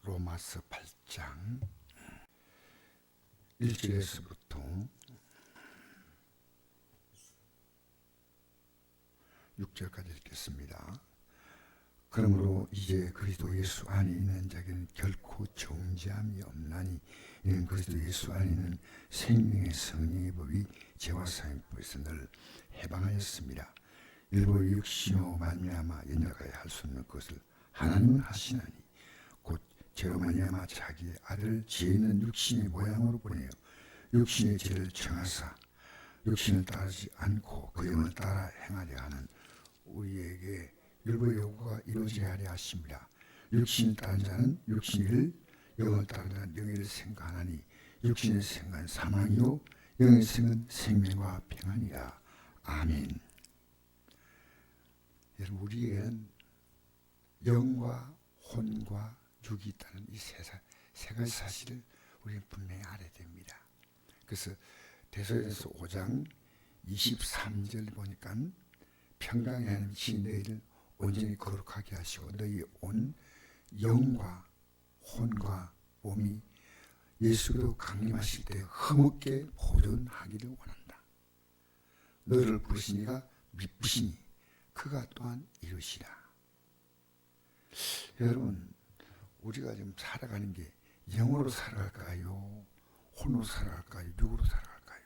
로마서 8장 1절에서부터 6절까지 읽겠습니다. 그러므로 이제 그리스도 예수 안에 있는 자에게는 결코 정죄함이 없나니 이는 그리스도 예수 안에 있는 생명의 성령의 법이 죄와 사형법에서 늘 해방하였습니다. 일부 육신으로 말미암아 연약하여 할 수 없는 것을 하나님은 하시나니 곧 죄로 말미암아 자기의 아들을 죄 있는 육신의 모양으로 보내어 육신의 죄를 정하사 육신을 따르지 않고 그 영을 따라 행하려 하는 우리에게 율법의 요구가 이루어져야 하려 하십니다. 육신을 따르는 자는 육신을, 영을 따르는 자는 영을 생각하나니 육신의 생각은 사망이요 영의 생각은 생명과 평안이라. 아멘. 여러분, 우리에게는 영과 혼과 육이 있다는 이 세 가지 사실을 우리는 분명히 알아야 됩니다. 그래서 데살로니가서 5장 23절 보니까 평강의 하나님이 너희를 온전히 거룩하게 하시고 너희 온 영과 혼과 몸이 예수로 강림하실 때 흠없게 보존하기를 원한다. 너를 부르신 이가 미쁘시니 그가 또한 이루시라. 여러분, 우리가 지금 살아가는 게 영으로 살아갈까요? 혼으로 살아갈까요? 육으로 살아갈까요?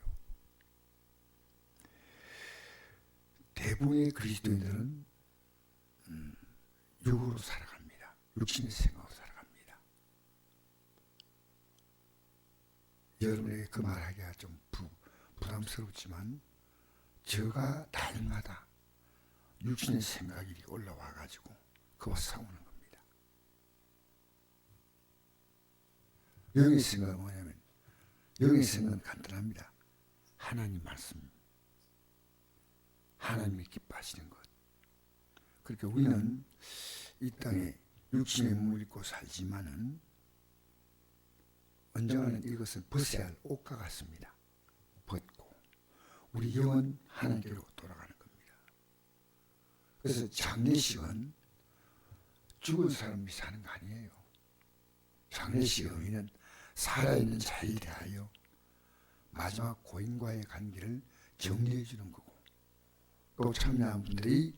대부분의 그리스도인들은 육으로 살아갑니다. 육신의 생각으로 살아갑니다. 여러분에게 그 말하기가 좀 부담스럽지만 저가 날마다 육신의 생각이 올라와 가지고 그와 싸우는 겁니다. 영의 생각은 뭐냐면 영의 생각은 간단합니다. 하나님 말씀, 하나님이 기뻐하시는 것. 그렇게 우리는 이 땅에 육신의 몸을 입고 살지만은 언젠가는 이것을 벗어야 할 옷과 같습니다. 벗고 우리 영은 하나님께로 돌아가는 겁니다. 그래서 장례식은 죽은 사람이 사는 거 아니에요. 장례식의 의미는 살아있는 자에 대하여 마지막 고인과의 관계를 정리해 주는 거고, 또 참여한 분들이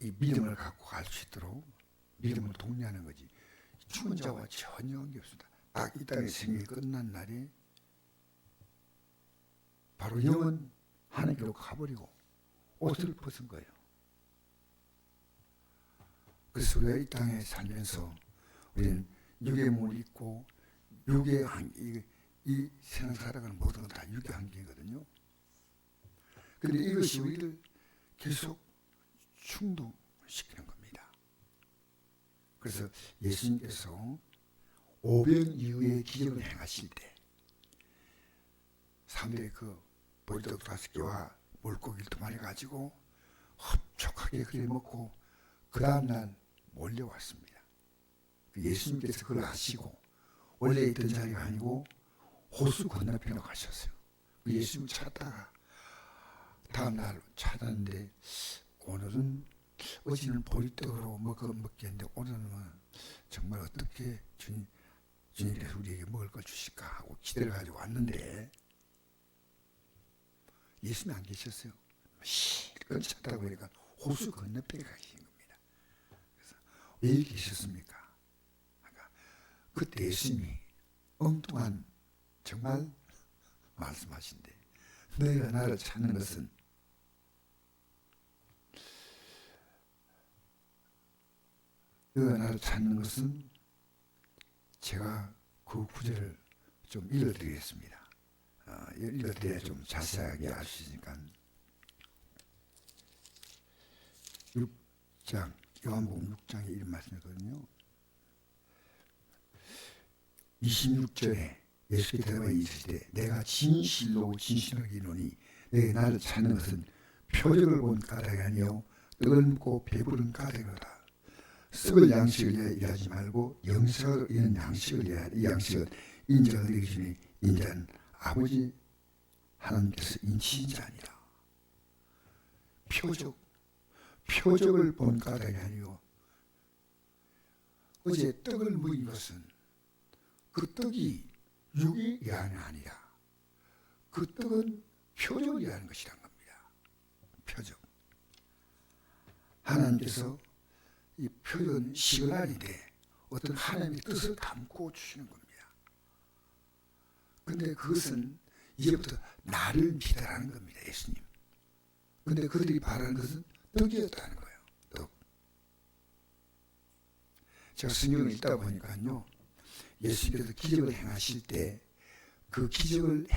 이 믿음을 갖고 갈 수 있도록 믿음을 독려하는 거지. 죽은 자와 전혀 관계없습니다. 딱 이 땅의 생이 끝난 날에 바로 영은 하나님께로 가버리고 옷을 벗은 거예요. 그래서 우리가 이 땅에 살면서 우리는 육의 몸을 입고 육의 이 세상 살아가는 모든 건 다 육의 환경이거든요. 그런데 이것이 우리를 계속 충동시키는 겁니다. 그래서 예수님께서 오병 이후의 기적을 행하실 때 사람들이 그 보리떡 5개와 물고기를 2마리 가지고 흡족하게 그래 먹고 그 다음날 몰려왔습니다. 예수님께서 그걸 아시고 원래 있던 자리가 아니고 호수 건너편으로 가셨어요. 예수님 찾다가 다음날 찾았는데 오늘은 어제는 보리떡으로 먹겠는데 오늘은 정말 어떻게 주님께서 우리에게 먹을 걸 주실까 하고 기대를 가지고 왔는데 예수님이 안 계셨어요. 실컷 찾다 보니까 호수 건너편에 가신 겁니다. 그래서 왜 계셨습니까? 그러니까 그때 예수님이 엉뚱한 정말 말씀하신대. 너희가 나를 찾는 것은 제가 그 구절을 좀 읽어드리겠습니다. 읽어드려야 좀 자세하게 알 수 있으니까. 6장, 요한복음 6장에 이런 말씀이거든요. 26절에 예수께서 대답하여 이르시되 내가 진실로 이르노니 내가 나를 찾는 것은 표적을 본 까닭이 아니요 떡을 먹고 배부른 까닭이로다. 썩을 양식을 위하여 일하지 말고 영생을 위한 양식을 위하여 이 양식은 인자가 되기 전에 인자는 아버지 하나님께서 인치인 자니라. 표적을 본 까닭이 아니요 어제 떡을 먹인 것은 그 떡이 육에 의한 아니라 그 떡은 표적을 의한 것이란 겁니다. 표적. 하나님께서 이 표적은 시그널인데 어떤 하나님의 뜻을 담고 주시는 겁니다. 근데 그것은 이제부터 나를 믿으라는 겁니다. 예수님. 근데 그들이 바라는 것은 떡이었다는 거예요. 떡. 제가 성경을 읽다 보니까요, 예수님께서 기적을 행하실 때 그 기적을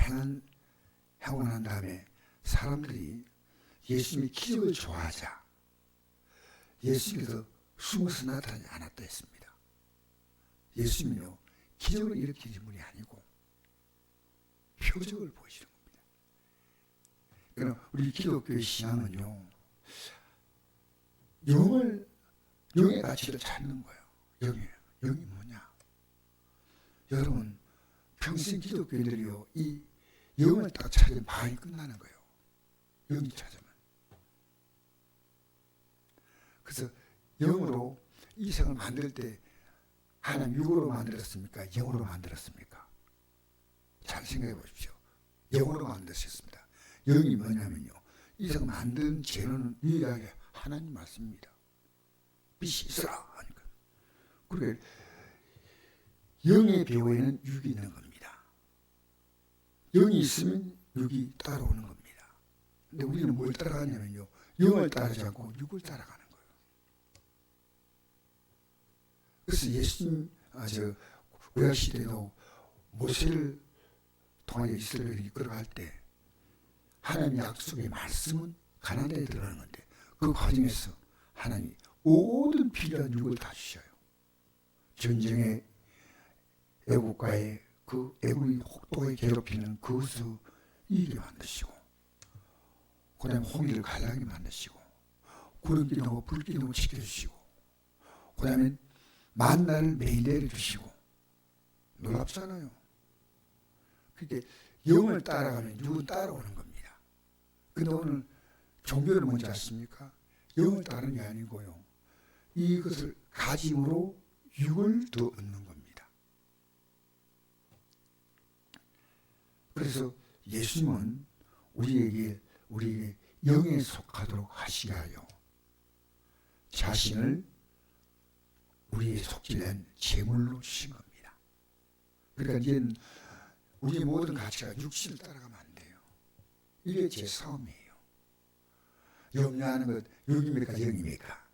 하고 난 다음에 사람들이 예수님의 기적을 좋아하자 예수님께서 숨어서 나타나지 않았다 했습니다. 예수님은요, 기적을 일으키는 분이 아니고 표적을 보이시는 겁니다. 그러나 우리 기독교의 신앙은요, 영의 가치를 찾는 거예요. 영이 뭐냐? 여러분, 평생 기독교인들이요, 이 영을 딱 찾으면 반이 끝나는 거예요. 영이 찾으면. 그래서 영으로 이 세상을 만들 때 하나님 육으로 만들었습니까? 영으로 만들었습니까? 잘 생각해 보십시오. 영으로 만드셨습니다. 영이 뭐냐면요, 이 세상을 만든 재료는 유일하게 하나님 말씀입니다. 빛이 있어라 하니까. 그러니까 영의 배후에는 육이 있는 겁니다. 영이 있으면 육이 따라오는 겁니다. 근데 우리는 뭘 따라가냐면요, 영을 따르지 않고 육을 따라가는 거예요. 그래서 예수님 구약 시대도 모세를 통하여 이스라엘을 이끌어갈 때 하나님의 약속의 말씀은 가나안 땅에 들어가는 건데 그 과정에서 하나님이 모든 필요한 육을 다 주셔요. 전쟁에 애국과의 그 애국이 혹독하게 괴롭히는 그것을 이기게 만드시고, 그 다음에 홍해를 갈라하게 만드시고, 구름기둥하고 불기둥을 지켜주시고, 그 다음에 만나를 매일 내려주시고. 놀랍잖아요. 그게 영을 따라가면 육은 따라오는 겁니다. 근데 오늘 종교는 뭔지 아십니까? 영을 따르는 게 아니고요, 이것을 가짐으로 육을 더 얻는 겁니다. 그래서 예수님은 우리에게 영에 속하도록 하시게 하여 자신을 우리의 속죄된 제물로 주신 겁니다. 그러니까 이제는 우리의 모든 가치가 육신을 따라가면 안 돼요. 이게 제 싸움이에요. 염려하는 것 육입니까 영입니까?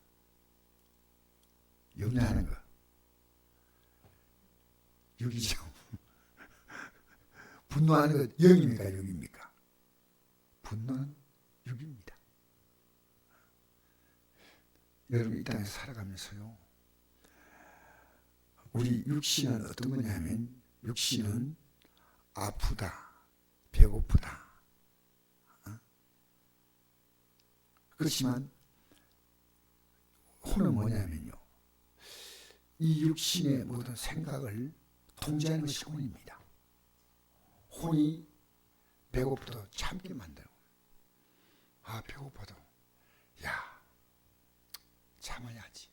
염려하는 것 육이죠. 분노하는 것 영입니까 육입니까? 분노는 육입니다. 여러분, 이 땅에 살아가면서요, 우리 육신은 어떤 거냐면, 육신은 아프다, 배고프다. 그렇지만 혼은 뭐냐면요, 이 육신의 모든 생각을 통제하는 것이 혼입니다. 혼이 배고프도 참게 만들고, 아 배고파도 야 참아야지.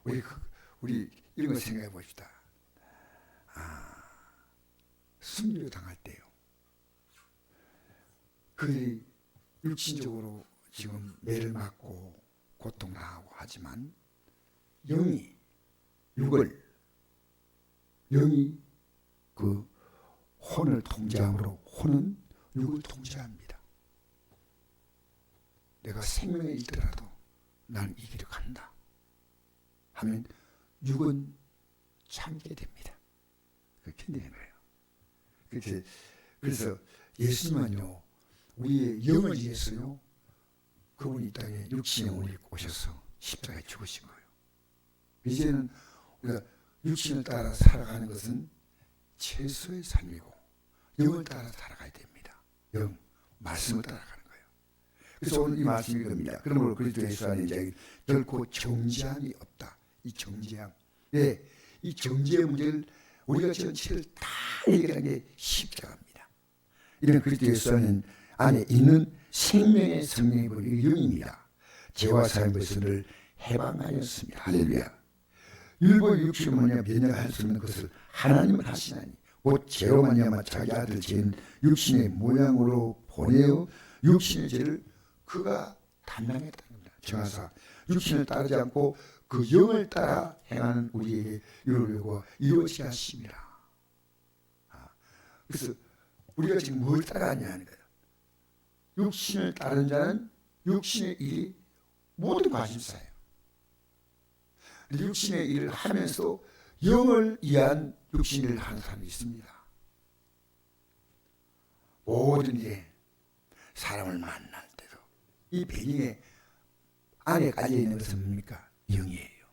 우리 이런 거 생각해 봅시다. 순교 당할 때요, 그들이 육신적으로 지금 매를 맞고 고통당하고 하지만 영이 그 혼을 통제함으로 혼은 육을 통제합니다. 내가 생명에 있더라도 난 이 길을 간다 하면 육은 참게 됩니다. 견디는 거예요. 그래서 예수님은요, 우리의 영을 위해서요, 그분이 이 땅에 육신에 오셔서 십자가에 죽으신 거예요. 이제는 우리가 육신을 따라 살아가는 것은 최소의 삶이고 영을 따라 살아가야 됩니다. 영, 말씀을 따라가는 거예요. 그래서 오늘 이 말씀이 이겁니다. 그러므로 그리스도 예수 안에 이제 결코 정죄함이 없다. 이 정죄함. 네, 이 정죄의 문제를 우리가 전체를 다 해결하는 게 십자가입니다. 이런 그리스도 예수 안에 있는 생명의 성령이 보이는 영입니다. 죄와 사함의 것을 해방하였습니다. 할렐루야. 일부 육신을 뭐냐 면역할 수 없는 것을 하나님은 하시나니 곧 죄로 말미암아 자기 아들 죄는 육신의 모양으로 보내어 육신의 죄를 그가 담당했다는 겁니다. 정하사 육신을 따르지 않고 그 영을 따라 행하는 우리에게 이루려고 이루어지게 하심이라. 그래서 우리가 지금 뭘 따라가냐 하는 거예요. 육신을 따르는 자는 육신의 일이 모든 관심사예요. 육신의 일을 하면서 영을 위한 육신을 하는 사람이 있습니다. 모든 일에 사람을 만날 때도 이 배경에 안에 깔려 있는 것은 뭡니까? 영이에요.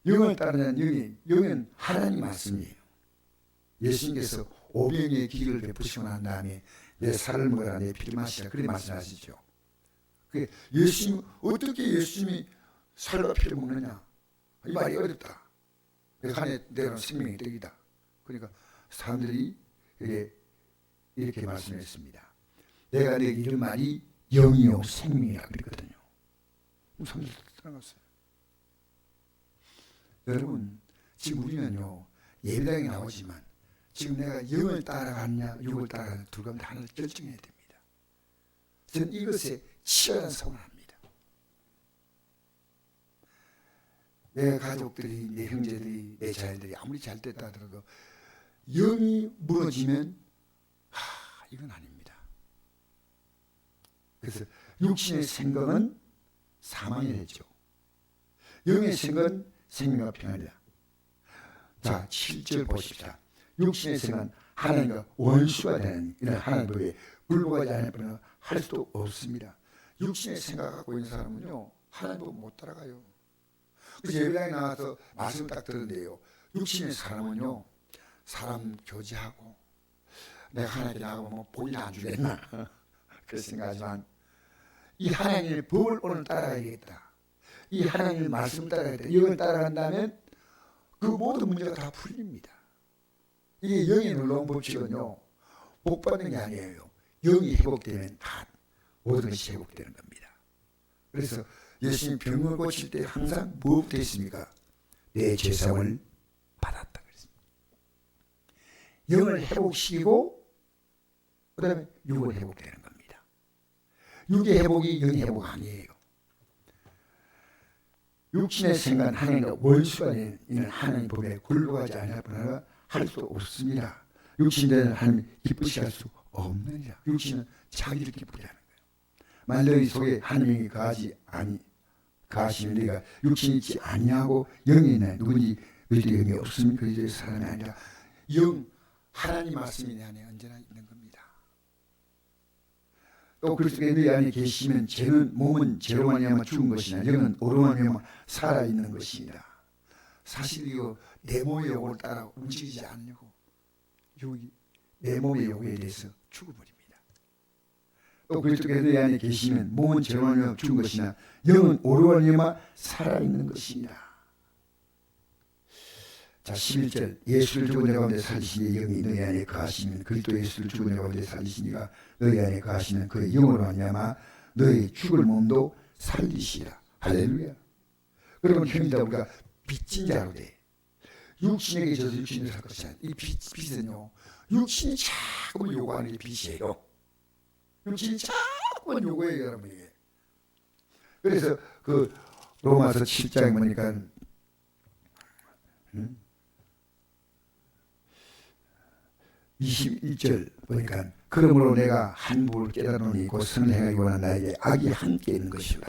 영을 따르는 영은 하나님 말씀이에요. 예수님께서 오병의 기를 베푸시고 난 다음에 내 살을 먹으라 내 피를 마시라 그렇게 말씀하시죠. 예수님 어떻게 예수님이 살과 피를 먹느냐 이 말이 어렵다. 안에 내가 생명의 떡이다. 그러니까 사람들이 이렇게 말씀했습니다. 내가 내게 이런 말이 영이요 생명이라 그랬거든요. 사람들 따라갔어요. 여러분 지금 우리는요 예배당에 나오지만 지금 내가 영을 따라가느냐 육을 따라가느냐 둘 가운데 하나를 결정해야 됩니다. 저는 이것에 치열한 싸움을 합니다. 내 가족들이 내 형제들이 내 자녀들이 아무리 잘 됐다 하더라도 영이 무너지면 이건 아닙니다. 그래서 육신의 생각은 사망이 되죠. 영의 생각은 생명과 평안이다. 자 7절 보십시오. 육신의 생각은 하나님과 원수가 되는 이런 하나님의 굴복하지 않을 뿐 할 수도 없습니다. 육신의 생각을 갖고 있는 사람은요 하나님을 못 따라가요. 그래서 예배당에 나와서 말씀 딱 들었는데요, 육신의 사람은요 사람 교제하고 내가 하나님께 나가고 뭐 복이나 안 주겠나 그렇게 생각하지만 이 하나님의 법을 오늘 따라가야겠다, 이 하나님의 말씀을 따라가야겠다, 이걸 따라간다면 그 모든 문제가 다 풀립니다. 이게 영의 놀라운 법칙은요 복 받는 게 아니에요. 영이 회복되면 다 모든 것이 회복되는 겁니다. 그래서 예수님 병을 고칠 때 항상 무엇부터 했습니까? 내 죄상을 받았다 그랬습니다. 영을 회복시키고 그 다음에 육을 회복되는 겁니다. 육의 회복이 영의 회복 아니에요. 육신의 생각은 하나님과 원수가 되는 하나님 법에 굴복하지 않을 뿐 할 수 없습니다. 육신은 하나님 기쁘시게 할 수 없느니라. 육신은 자기를 기쁘게 하는 거예요. 만일 너희 속에 하나님이 가시면 너희가 육신이 있지 아니하고 영이 있나요? 누군지 너희들 영이 없으면 그들의 사람이 아니라 영 하나님 말씀이 내 안에 언제나 있는 겁니다. 또 그리스도의 너희 안에 계시면 죄는 몸은 죄로 말미암아 죽은 것이나 영은 오로 말미암아 살아 있는 것이니라. 사실 이거 내 몸의 욕을 따라 움직이지 않으려고 내 몸의 욕에 대해서 죽어버립니다. 또 그리스도께서 너희 안에 계시면 몸은 죄로 말미암아 죽은 것이나 영은 오로 말미암아 살아있는 것이니라. 자 11절 예수를 죽은 자 가운데 살리시니 영이 너희 안에 거하시면 그리스도 예수를 죽은 자 가운데 살리시니가 너희 안에 거하시면 그의 영으로 말미암아 너희 죽을 몸도 살리시라. 할렐루야. 그러면 형제들 우리가 빚진 자로 돼. 육신에게 져서 육신을 살 것이 아니라 이 빚은요 육신이 자꾸 요구하는 게 빚이에요. 육신이 자꾸 요구해요 여러분. 이게 그래서 그 로마서 7장에 보니까 21절 보니까 그러므로 내가 한 법을 깨달으니 곧 선을 행하기 원하는 나에게 악이 함께 있는 것이라.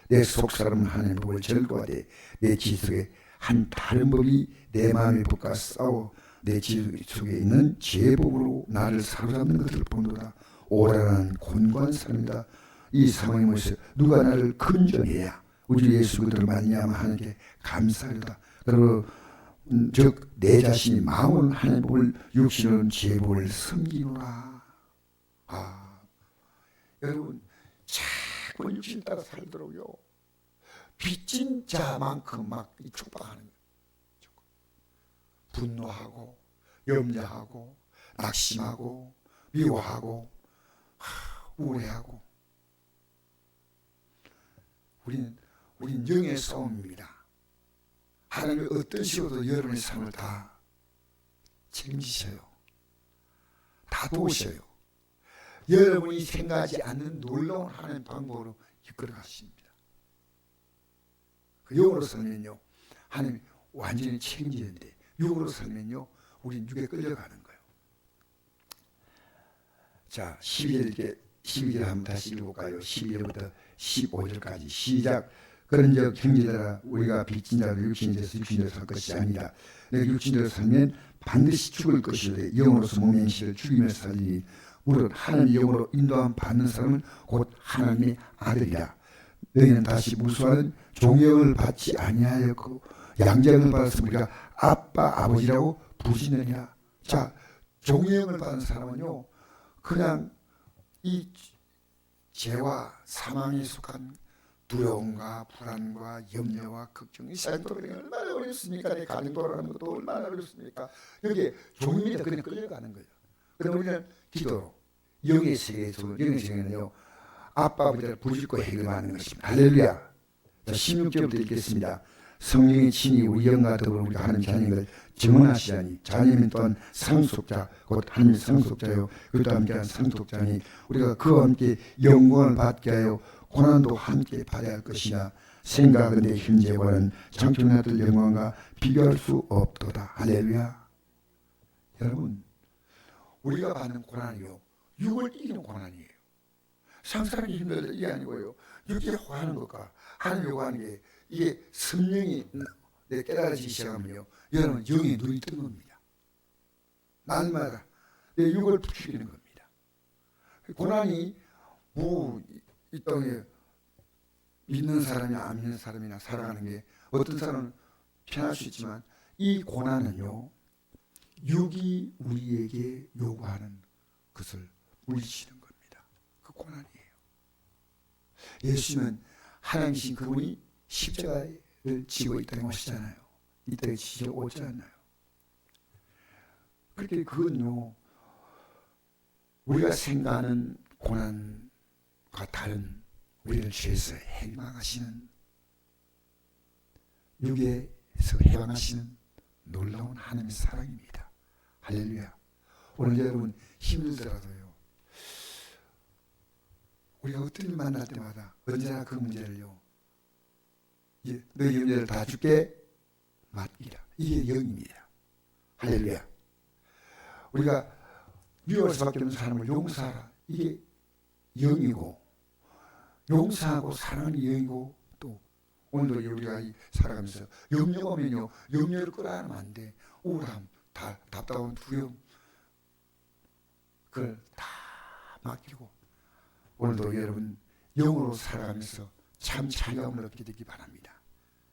내 속사람은 하나님의 법을 절거하되 내 지속에 한 다른 법이 내 마음의 법과 싸워 내 지속에 있는 죄법으로 나를 사로잡는 것을 본도다. 오라라는 곤고한 사람이다. 이 상황에 모여서 누가 나를 건져내야 우리 예수 그들을 말미암아 하나님께 감사하리다. 그러므로 즉 내 자신이 마음을 하나님의 법을 육신으로는 죄법을 섬기노라. 여러분 자꾸 육신 따라 살더라고요. 빚진 자만큼 막 촉박하는 거예요. 분노하고 염려하고 낙심하고 미워하고 우울해하고. 우리는 우린 영의 싸움입니다. 하나님이 어떤 식으로도 여러분의 삶을 다 책임지셔요. 다 도우셔요. 여러분이 생각하지 않는 놀라운 하나님의 방법으로 이끌어 가십니다. 그 영으로 살면요, 하나님이 완전히 책임지는데, 육으로 살면요, 우린 육에 끌려가는 거예요. 자, 12절 한번 다시 읽어볼까요? 12절부터 15절까지 시작. 그런즉 형제들아, 우리가 빚진 자로 육신에서 육신대로 살 것이 아니다. 내가 육신대로 살면 반드시 죽을 것이되 영으로서 몸의 행실을 죽이며 살리니 무릇 하나님의 영으로 인도함 받는 사람은 곧 하나님의 아들이라. 너희는 다시 무수하는 종영을 받지 아니하였고 양자형을 받아서 우리가 아빠 아버지라고 부르시느니라. 자, 종영을 받은 사람은요, 그냥 이 죄와 사망에 속한 두려움과 불안과 염려와 걱정, 이 세상 돌아가는 게 얼마나 어렵습니까? 내 가정 돌아가는 것도 얼마나 어렵습니까? 여기에 종입니다. 그냥 끌려가는 거예요. 그런데 우리는 기도로 영의 세계는요, 아빠 아버지를 부르짖고 해결하는 것입니다. 할렐루야. 자, 16절부터 읽겠습니다. 성령의 친히 우리 영과 더불어 우리가 하나님 자녀인 걸 증언하시자니 자녀면 또한 상속자 곧 하나님의 상속자요 그것도 함께한 상속자니 우리가 그와 함께 영광을 받게 하여 고난도 함께 받아야 할 것이나 생각하건대 현재와는 창조나들 영광과 비교할 수 없도다. 할렐루야. 여러분, 우리가 받는 고난이요, 육을 이기는 고난이에요. 상상하기 힘들다 이게 아니고요, 육이 화하는 것과 하나님이 요구하는 게, 이게 성령이 깨달아지기 시작하면요, 여러분 영의 눈이 뜨는 겁니다. 날마다 내 육을 부추기는 겁니다. 고난이 이 땅에 믿는 사람이나 안 믿는 사람이나 살아가는 게, 어떤 사람은 편할 수 있지만 이 고난은요, 육이 우리에게 요구하는 것을 물리치는 겁니다. 그 고난이에요. 예수님은 하나님이신 그분이 십자가를 지고 이 땅에 오시잖아요. 이 땅에 지시러 오지 않나요? 그렇게 그건요, 우리가 생각하는 고난과 다른 우리를 죄에서 해방하시는, 육에서 해방하시는 놀라운 하나님의 사랑입니다. 할렐루야. 오늘 여러분 힘들더라도요, 우리가 어떤 일 만날 때마다 언제나 그 문제를요, 너희 문제를 다 줄게 맡기라. 이게 영입니다. 할렐루야. 우리가 미워할 수밖에 없는 사람을 용서하라. 이게 영이고, 용서하고 사랑하는 영이고, 또 오늘도 우리가 살아가면서 염려가 오면요, 염려를 끌어안으면 안 돼. 우울함, 답답한 두려움, 그걸 다 맡기고 오늘도 여러분 영으로 살아가면서 참 자유함을 얻게 되기 바랍니다.